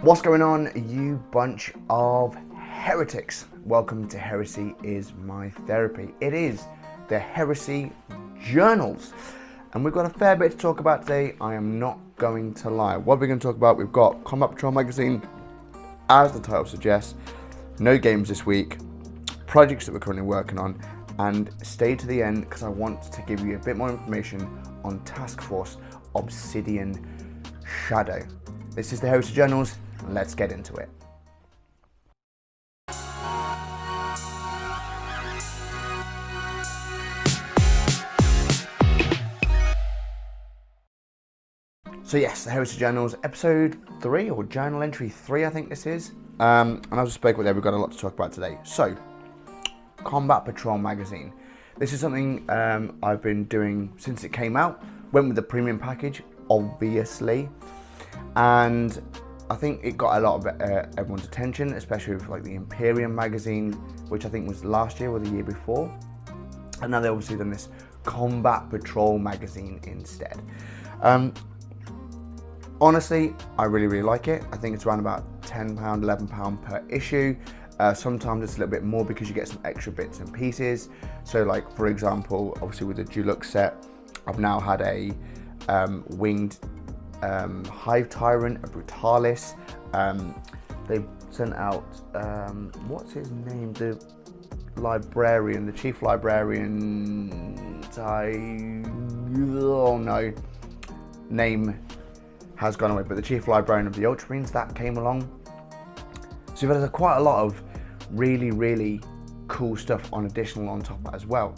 What's going on, you bunch of heretics? Welcome to Heresy is My Therapy. It is the Heresy Journals, and we've got a fair bit to talk about today. I am not going to lie. What we're going to talk about, we've got Combat Patrol magazine, as the title suggests, no games this week, projects that we're currently working on, and stay to the end because I want to give you a bit more information on Task Force Obsidian Shadow. This is the Heresy Journals. Let's get into it. So yes, the Heresy Journals, episode 3, or journal entry 3, I think this is. And as I spoke with there, we've got a lot to talk about today. So, Combat Patrol magazine. This is something I've been doing since it came out. Went with the premium package, obviously. And I think it got a lot of everyone's attention, especially with like the Imperium magazine, which I think was last year or the year before. And now they've obviously done this Combat Patrol magazine instead. Honestly, I really like it. I think it's around about £10, £11 per issue. Sometimes it's a little bit more because you get some extra bits and pieces. So like, for example, obviously with the Deluxe set, I've now had a winged Hive Tyrant, a Brutalis. They've sent out, what's his name? The librarian, the chief librarian, oh no, name has gone away, but the chief librarian of the Ultramarines, that came along. So there's quite a lot of really cool stuff on additional on top of that as well.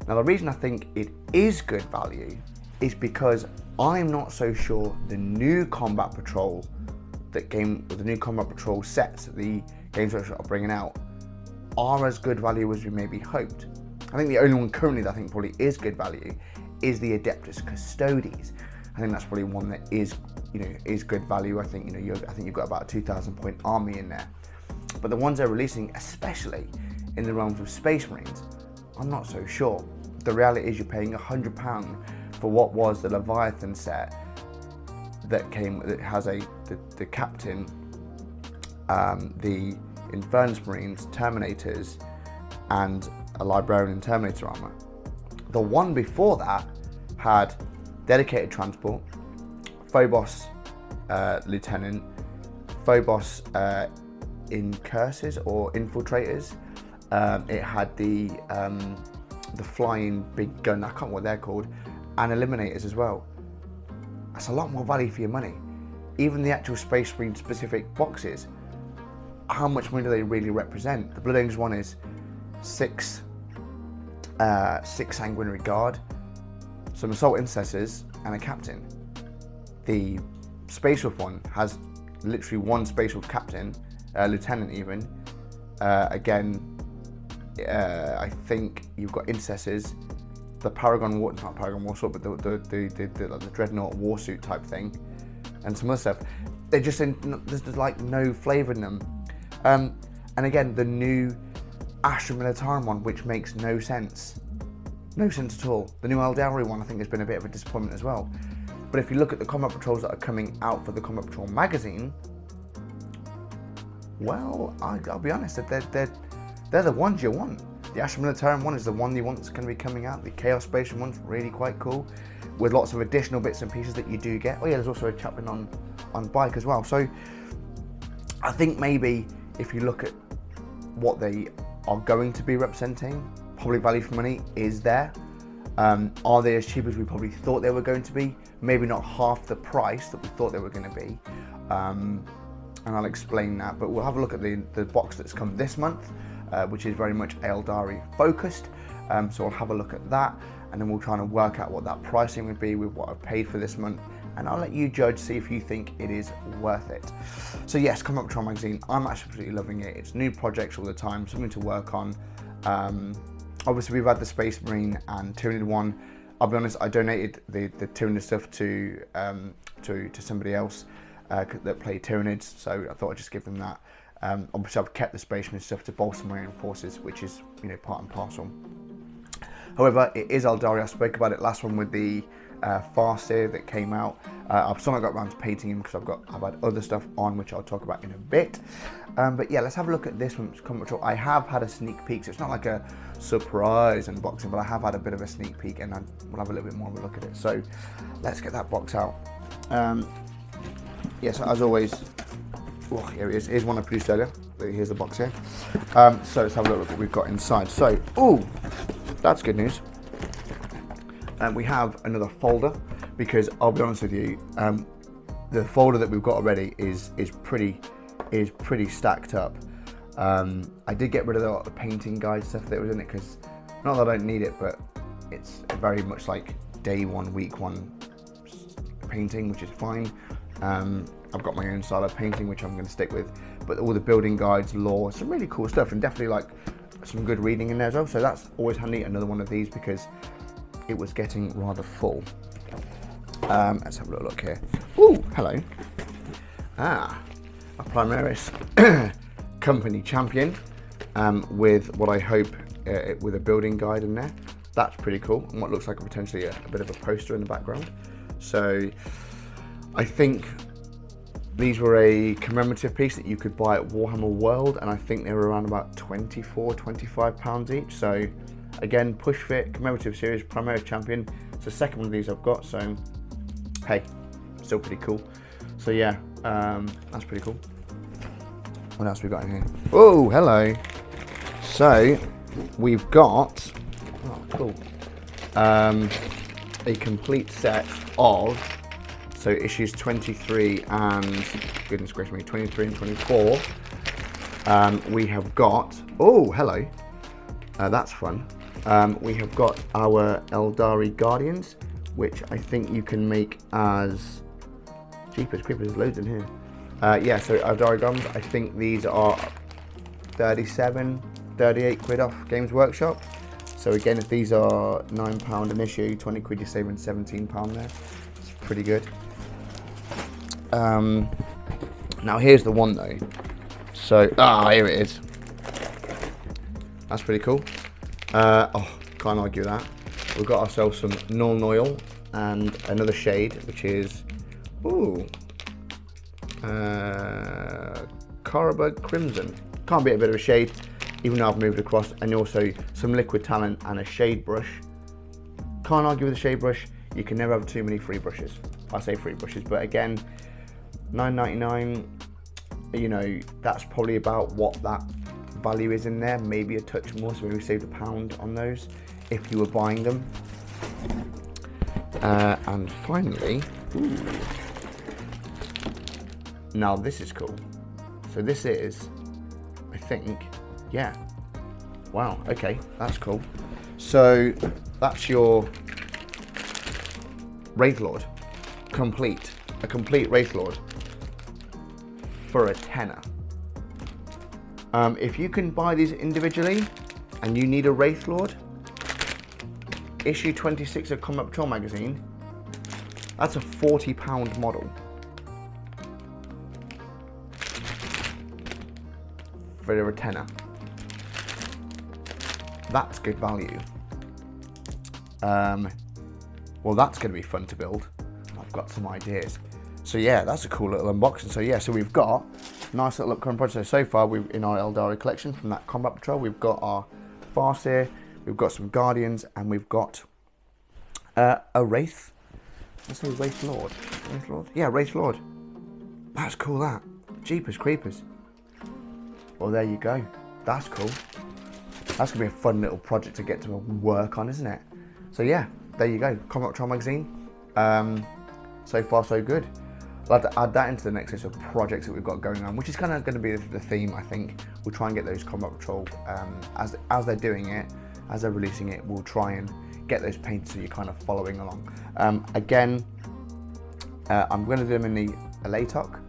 Now the reason I think it is good value is because I'm not so sure the new Combat Patrol the new Combat Patrol sets that the Games Workshop are bringing out are as good value as we maybe hoped. I think the only one currently that I think probably is good value is the Adeptus Custodes. I think that's probably one that is good value. I think you've got about a 2,000 point army in there. But the ones they're releasing, especially in the realms of Space Marines, I'm not so sure. The reality is you're paying £100 for what was the Leviathan set that has the captain, the Infernus Marines, Terminators, and a Librarian Terminator armor. The one before that had dedicated transport, Phobos Lieutenant, Phobos Incurses or Infiltrators. It had the flying big gun, I can't remember what they're called, and Eliminators as well. That's a lot more value for your money. Even the actual Space Marine specific boxes, how much money do they really represent? The Blood Angels one is six Sanguinary Guard, some Assault Intercessors, and a Captain. The Space Wolf one has literally one Space Wolf Captain, Lieutenant even. Again, I think you've got Intercessors, the Paragon War, not Paragon Warsuit, but the Dreadnought Warsuit type thing, and some other stuff. There's like no flavour in them. And again, the new Astra Militarum one, which makes no sense. No sense at all. The new Eldari one I think has been a bit of a disappointment as well. But if you look at the Combat Patrols that are coming out for the Combat Patrol magazine, well, I'll be honest, they're the ones you want. The Astra Militarum one is the one you want that's going to be coming out. The Chaos Station one's really quite cool, with lots of additional bits and pieces that you do get. Oh yeah, there's also a chaplain on bike as well. So I think maybe if you look at what they are going to be representing, probably value for money is there. Are they as cheap as we probably thought they were going to be? Maybe not half the price that we thought they were going to be. And I'll explain that, but we'll have a look at the box that's come this month, which is very much Eldari focused. So I'll have a look at that, and then we'll try and work out what that pricing would be with what I've paid for this month, and I'll let you judge, see if you think it is worth it. So yes, Combat Patrol magazine, I'm absolutely loving it. It's new projects all the time, something to work on. Obviously we've had the Space Marine and Tyranid one. I'll be honest, I donated the Tyranid stuff to somebody else that played Tyranids, so I thought I'd just give them that. Obviously I've kept the Space Marine stuff to bolster my own forces, which is part and parcel. However, it is Eldari. I spoke about it last one with the Farseer that came out. I've still not got around to painting him because I've had other stuff on, which I'll talk about in a bit. But yeah, let's have a look at this one. Combat Patrol. I have had a sneak peek, so it's not like a surprise unboxing, but I have had a bit of a sneak peek, and we'll have a little bit more of a look at it. So let's get that box out. Yeah, so as always, oh, here it is. Here's one I produced earlier. Here's the box here. So let's have a look at what we've got inside. So, oh, that's good news. We have another folder, because I'll be honest with you, the folder that we've got already is pretty stacked up. I did get rid of the painting guide stuff that was in it, because not that I don't need it, but it's very much like day one, week one painting, which is fine. I've got my own style of painting, which I'm going to stick with, but all the building guides, lore, some really cool stuff, and definitely like some good reading in there as well. So that's always handy. Another one of these, because it was getting rather full. Let's have a little look here. Ooh, hello. A Primaris company champion, with what I hope with a building guide in there. That's pretty cool, and what looks like potentially a bit of a poster in the background. So I think these were a commemorative piece that you could buy at Warhammer World, and I think they were around about £24–25 each. So again, push fit, commemorative series, Primaris champion. It's the second one of these I've got, so hey, still pretty cool. So yeah, that's pretty cool. What else we got in here? Oh, hello. So we've got, oh cool, a complete set of, so issues 23 and, goodness gracious me, 23 and 24. We have got, oh, hello, that's fun. We have got our Eldari Guardians, which I think you can make as, jeepers creepers, there's loads in here. Yeah, so Eldari Guardians, I think these are 38 quid off Games Workshop. So again, if these are £9 an issue, 20 quid, you're saving £17 there. It's pretty good. Now here's the one though. So, here it is. That's pretty cool. Oh, can't argue that. We've got ourselves some Null Noil and another shade, which is, ooh, Carabug Crimson. Can't be a bit of a shade, even though I've moved across, and also some Liquid Talent and a shade brush. Can't argue with a shade brush. You can never have too many free brushes. I say free brushes, but again, $9.99, you know, that's probably about what that value is in there, maybe a touch more, so maybe saved £1 on those if you were buying them. And finally, ooh, now this is cool. So this is, I think, yeah, wow, okay, that's cool. So that's your Wraith Lord, a complete Wraith Lord for a tenner. If you can buy these individually and you need a Wraith Lord, issue 26 of Combat Patrol magazine, that's a £40 model. For a tenner. That's good value. Well, that's going to be fun to build. I've got some ideas. So yeah, that's a cool little unboxing. So yeah, so we've got a nice little upcoming project. So far, we've in our Eldari collection from that Combat Patrol, we've got our Farseer, we've got some Guardians, and we've got a Wraith. Let's say Wraith Lord. Wraith Lord? Yeah, Wraith Lord. That's cool, that. Jeepers creepers. Well, there you go. That's cool. That's going to be a fun little project to get to work on, isn't it? So yeah, there you go. Combat Patrol magazine. So far, so good. I'll have to add that into the next list of projects that we've got going on, which is kind of going to be the theme, I think. We'll try and get those Combat Patrol, as they're doing it, as they're releasing it, we'll try and get those painted so you're kind of following along. Again, I'm going to do them in the Alatok?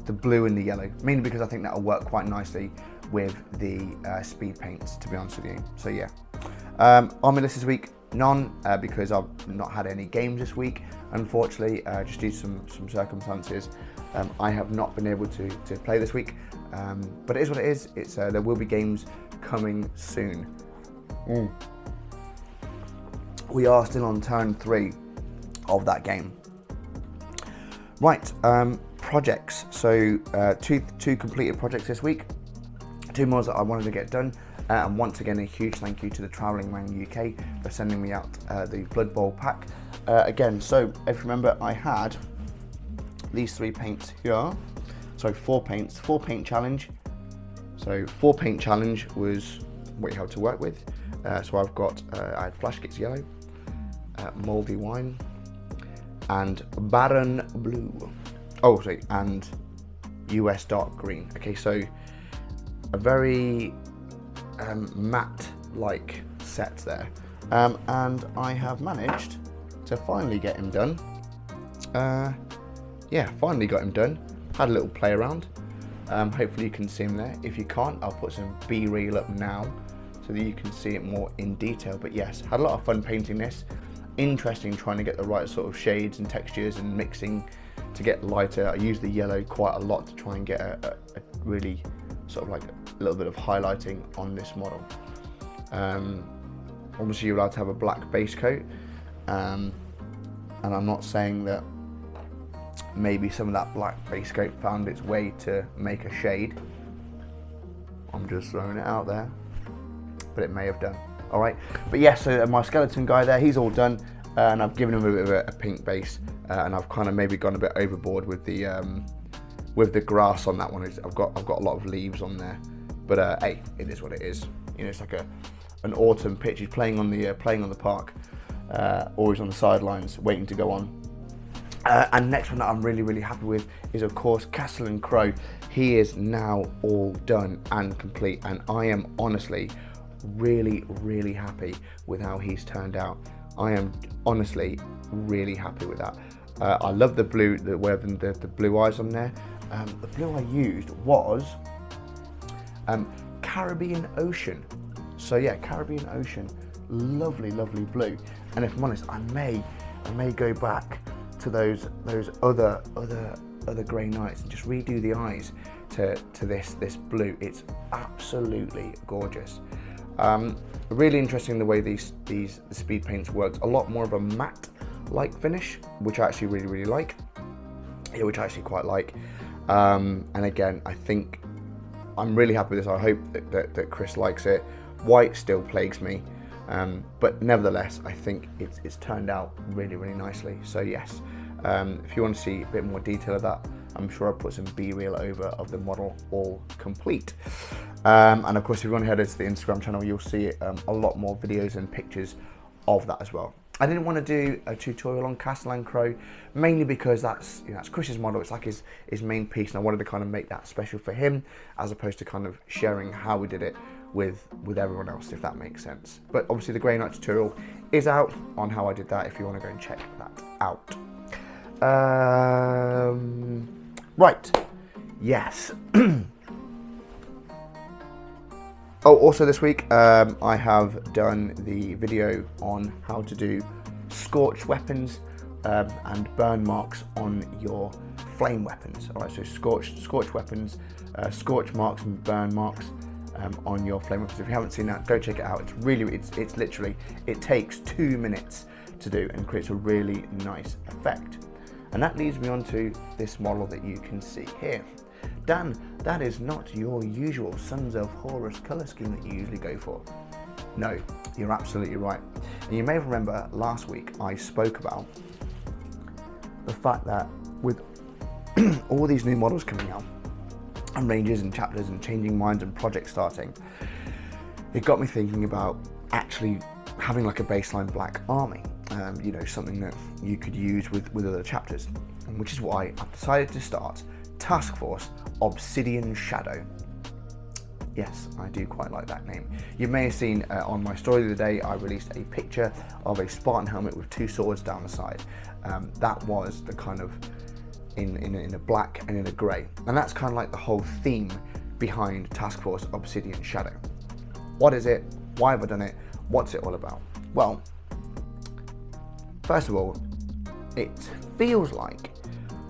The blue and the yellow, mainly because I think that'll work quite nicely with the speed paints, to be honest with you. So yeah, on my list this week, none, because I've not had any games this week, unfortunately, just due to some circumstances. I have not been able to play this week, but it is what it is. It's there will be games coming soon. we are still on turn 3 of that game. Right, projects. So two completed projects this week. 2 more that I wanted to get done. And once again, a huge thank you to the Travelling Man UK for sending me out the Blood Bowl pack. Again, so if you remember, I had these 3 paints here. So 4 paints, 4 paint challenge. So 4 paint challenge was what you had to work with. So I've got, I had Flash Gets Yellow, Mouldy Wine, and Baron Blue. Oh, sorry, and US Dark Green. Okay, so a very matte-like set there. And I have managed to finally get him done. Yeah, finally got him done. Had a little play around. Hopefully you can see him there. If you can't, I'll put some B-reel up now so that you can see it more in detail. But yes, had a lot of fun painting this. Interesting trying to get the right sort of shades and textures and mixing to get lighter. I use the yellow quite a lot to try and get a really sort of like a little bit of highlighting on this model. Obviously you're allowed to have a black base coat, and I'm not saying that maybe some of that black base coat found its way to make a shade. I'm just throwing it out there, but it may have done. All right, but yes, so my skeleton guy there, he's all done, and I've given him a bit of a pink base, and I've kind of maybe gone a bit overboard with the grass on that one. I've got a lot of leaves on there, but hey, it is what it is. You know, it's like an autumn pitch. He's playing on the park, always on the sidelines, waiting to go on. And next one that I'm really happy with is, of course, Castle and Crow. He is now all done and complete, and I am honestly really happy with how he's turned out. I am honestly really happy with that. I love the blue, the blue eyes on there. The blue I used was Caribbean Ocean. So yeah, Caribbean Ocean, lovely blue. And if I'm honest, I may go back to those other grey nights and just redo the eyes to this blue. It's absolutely gorgeous. Really interesting the way these speed paints works. A lot more of a matte like finish, which I actually really like. Yeah, which I actually quite like. And again, I think I'm really happy with this. I hope that Chris likes it. White still plagues me, but nevertheless, I think it's turned out really nicely. So yes, if you want to see a bit more detail of that, I'm sure I'll put some B-reel over of the model all complete. And of course, if you want to head over to the Instagram channel, you'll see a lot more videos and pictures of that as well. I didn't want to do a tutorial on Castle and Crow, mainly because that's Chris's model. It's like his main piece, and I wanted to kind of make that special for him, as opposed to kind of sharing how we did it with everyone else, if that makes sense. But obviously the Grey Knight tutorial is out on how I did that, if you want to go and check that out. Right, yes. Oh, also this week, I have done the video on how to do scorched weapons and burn marks on your flame weapons. All right, so scorched weapons, scorch marks and burn marks on your flame weapons. If you haven't seen that, go check it out. It's literally, it takes 2 minutes to do and creates a really nice effect. And that leads me on to this model that you can see here. Dan, that is not your usual Sons of Horus colour scheme that you usually go for. No, you're absolutely right. And you may remember last week I spoke about the fact that with all these new models coming out, and ranges and chapters and changing minds and projects starting, it got me thinking about actually having like a baseline black army. You know, something that you could use with other chapters, which is why I've decided to start Task Force Obsidian Shadow. Yes, I do quite like that name. You may have seen on my story of the day, I released a picture of a Spartan helmet with 2 swords down the side. That was the kind of in a black and in a grey, and that's kind of like the whole theme behind Task Force Obsidian Shadow. What is it? Why have I done it? What's it all about? Well, first of all, it feels like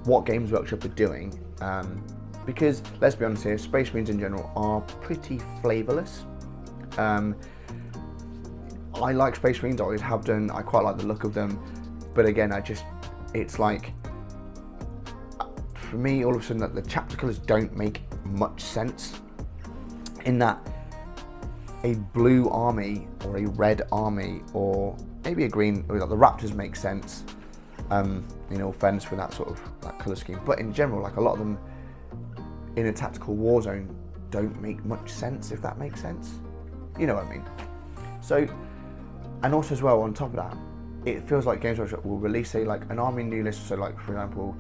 what Games Workshop are doing, because let's be honest here, Space Marines in general are pretty flavourless. I like Space Marines, I always have done, I quite like the look of them, but again, it's like, for me, all of a sudden, that the chapter colours don't make much sense, in that a blue army, or a red army, or maybe a green, like the Raptors make sense, in all fairness with that sort of that colour scheme, but in general, like a lot of them in a tactical war zone don't make much sense, if that makes sense. You know what I mean? So, and also as well, on top of that, it feels like Games Workshop will release like an army new list. So like, for example,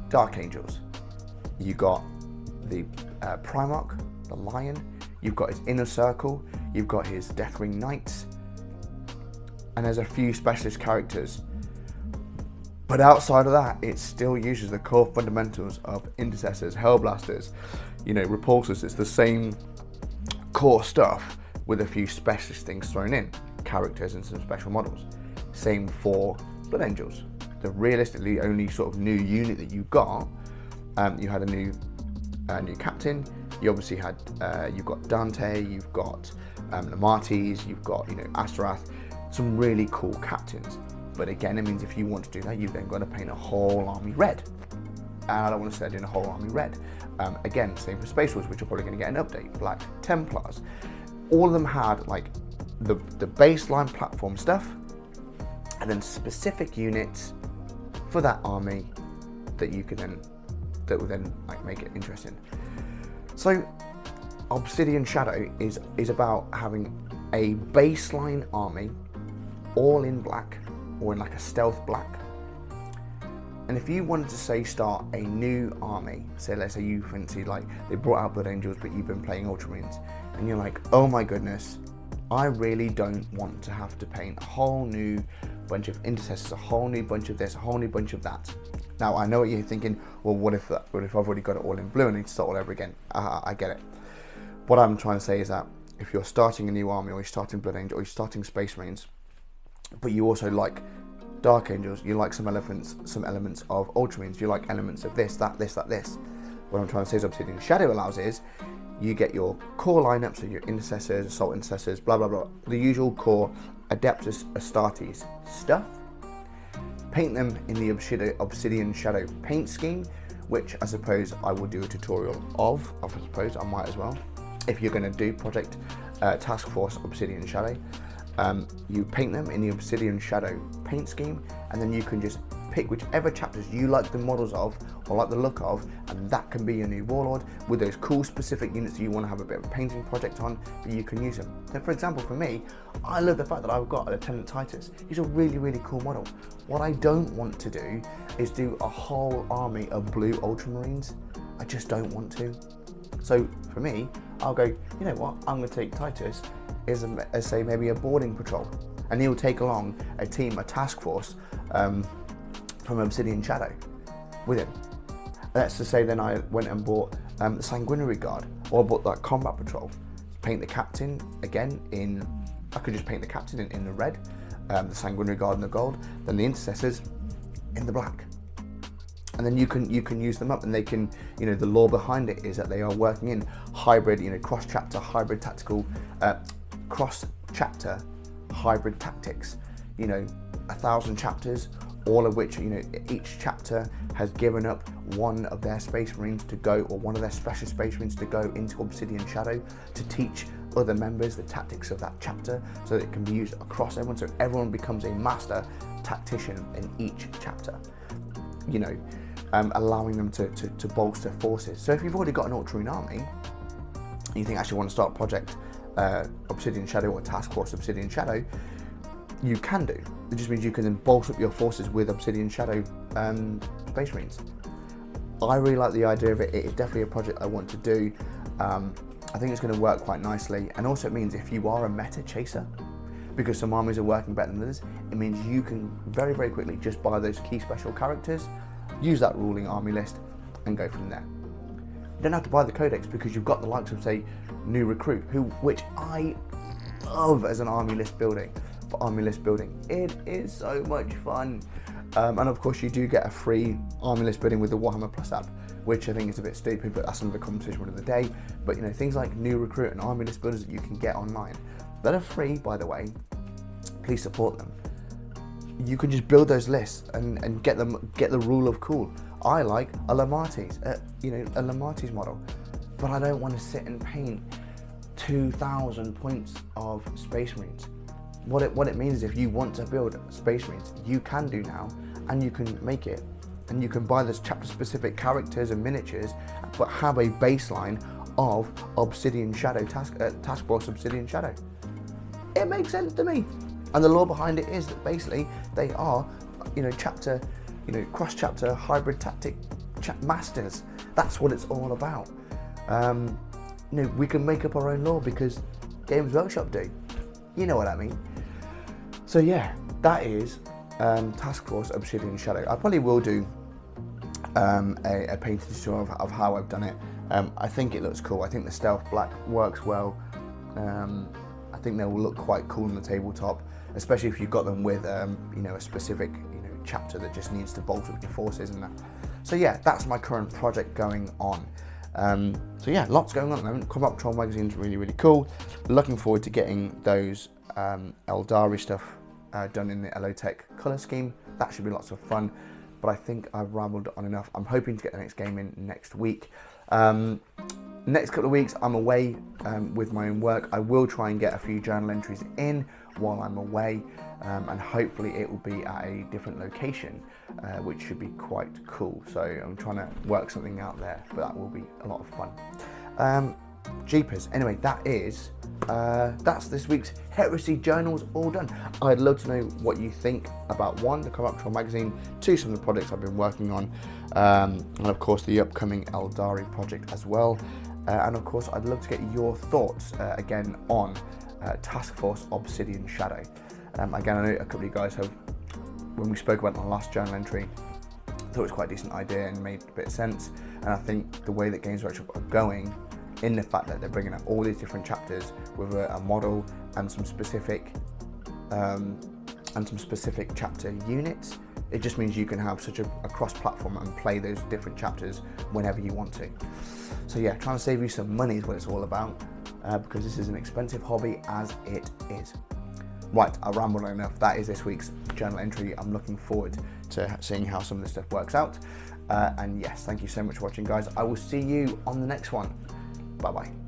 Dark Angels. You got the Primarch, the Lion, you've got his Inner Circle, you've got his Deathwing Knights, and there's a few specialist characters. But outside of that, it still uses the core fundamentals of Intercessors, Hellblasters, Repulsors. It's the same core stuff with a few specialist things thrown in, characters and some special models. Same for Blood Angels. The realistically only sort of new unit that you got, you had a new captain. You obviously had, you've got Dante, you've got Namates, you've got Astaroth, some really cool captains. But again, it means if you want to do that, you've then got to paint a whole army red. And I don't want to start doing a whole army red. Again, same for Space Wars, which are probably going to get an update. Black Templars. All of them had like the baseline platform stuff, and then specific units for that army that you can then, that will then like make it interesting. So Obsidian Shadow is about having a baseline army all in black, or in like a stealth black. And if you wanted to say start a new army, say let's say you fancy, like they brought out Blood Angels but you've been playing Ultramarines, and you're like, oh my goodness, I really don't want to have to paint a whole new bunch of Intercessors, a whole new bunch of this, a whole new bunch of that. Now I know what you're thinking, well what if I've already got it all in blue and I need to start all over again? I get it. What I'm trying to say is that if you're starting a new army, or you're starting Blood Angel, or you're starting Space Marines, but you also like Dark Angels, you like some elements of Ultramarines, you like elements of this, that, this, that, this. What I'm trying to say is Obsidian Shadow allows is, you get your core lineups, so your Intercessors, Assault Intercessors, blah, blah, blah, the usual core Adeptus Astartes stuff. Paint them in the Obsidian Shadow paint scheme, which I suppose I will do a tutorial of. I suppose I might as well. If you're going to do Project Task Force Obsidian Shadow, you paint them in the Obsidian Shadow paint scheme, and then you can just pick whichever chapters you like the models of or like the look of, and that can be your new Warlord with those cool specific units that you want to have a bit of a painting project on, but you can use them. So for example, for me, I love the fact that I've got a Lieutenant Titus. He's a really, really cool model. What I don't want to do is do a whole army of blue Ultramarines. I just don't want to. So for me, I'll go, you know what, I'm going to take Titus as say maybe a boarding patrol, and he'll take along a team, a task force from Obsidian Shadow with him. Let's just say then I went and bought the Sanguinary Guard, or I bought that combat patrol. Paint the captain again in, I could just paint the captain in the red, the Sanguinary Guard in the gold, then the Intercessors in the black. And then you can use them up, and they can, the lore behind it is that they are working in hybrid, cross-chapter hybrid tactical, cross-chapter hybrid tactics. 1,000 chapters, all of which, each chapter has given up one of their Space Marines to go, or one of their special Space Marines to go into Obsidian Shadow to teach other members the tactics of that chapter, so that it can be used across everyone, so everyone becomes a master tactician in each chapter. Allowing them to bolster forces. So if you've already got an Ultramarine army, and you think actually want to start Project Obsidian Shadow or Task Force Obsidian Shadow, you can do. It just means you can then bolster up your forces with Obsidian Shadow Space Marines. I really like the idea of it. It is definitely a project I want to do. I think it's going to work quite nicely, and also it means if you are a meta chaser, because some armies are working better than others, it means you can very, very quickly just buy those key special characters, use that ruling army list, and go from there. You don't have to buy the codex because you've got the likes of, say, New Recruit, which I love as an army list building. For army list building, it is so much fun. And of course, you do get a free army list building with the Warhammer Plus app, which I think is a bit stupid, but that's another conversation for another day. But things like New Recruit and army list builders that you can get online, that are free, by the way. Please support them. You can just build those lists and get the rule of cool. I like a Lamartis, a Lamartis model, but I don't want to sit and paint 2,000 points of Space Marines. What it means is, if you want to build Space Marines, you can do now, and you can make it, and you can buy those chapter-specific characters and miniatures, but have a baseline of Obsidian Shadow, Task Force Obsidian Shadow. It makes sense to me. And the lore behind it is that basically they are, cross-chapter hybrid tactic masters. That's what it's all about. We can make up our own lore because Games Workshop do. You know what I mean? So yeah, that is Task Force Obsidian Shadow. I probably will do a painted tour of how I've done it. I think it looks cool. I think the stealth black works well. I think they will look quite cool on the tabletop, especially if you've got them with a specific chapter that just needs to bolster with your forces and that. So yeah, that's my current project going on. So yeah, lots going on at the moment. Combat Patrol magazine's really, really cool. Looking forward to getting those Eldari stuff done in the Elotech colour scheme. That should be lots of fun, but I think I've rambled on enough. I'm hoping to get the next game in next week. Next couple of weeks I'm away with my own work. I will try and get a few journal entries in while I'm away, and hopefully it will be at a different location, which should be quite cool. So I'm trying to work something out there, but that will be a lot of fun. Jeepers. Anyway, that's this week's Heresy Journals all done. I'd love to know what you think about, one, the Combat Patrol magazine, two, some of the projects I've been working on, and of course the upcoming Eldari project as well. And of course I'd love to get your thoughts again on Task Force Obsidian Shadow. Again, I know a couple of you guys have, when we spoke about the last journal entry, thought it was quite a decent idea and made a bit of sense. And I think the way that Games Workshop are going, in the fact that they're bringing up all these different chapters with a model and some specific chapter units, it just means you can have such a cross-platform and play those different chapters whenever you want to. So yeah, trying to save you some money is what it's all about, because this is an expensive hobby as it is. Right, I rambled enough. That is this week's journal entry. I'm looking forward to seeing how some of this stuff works out. And yes, thank you so much for watching, guys. I will see you on the next one. Bye-bye.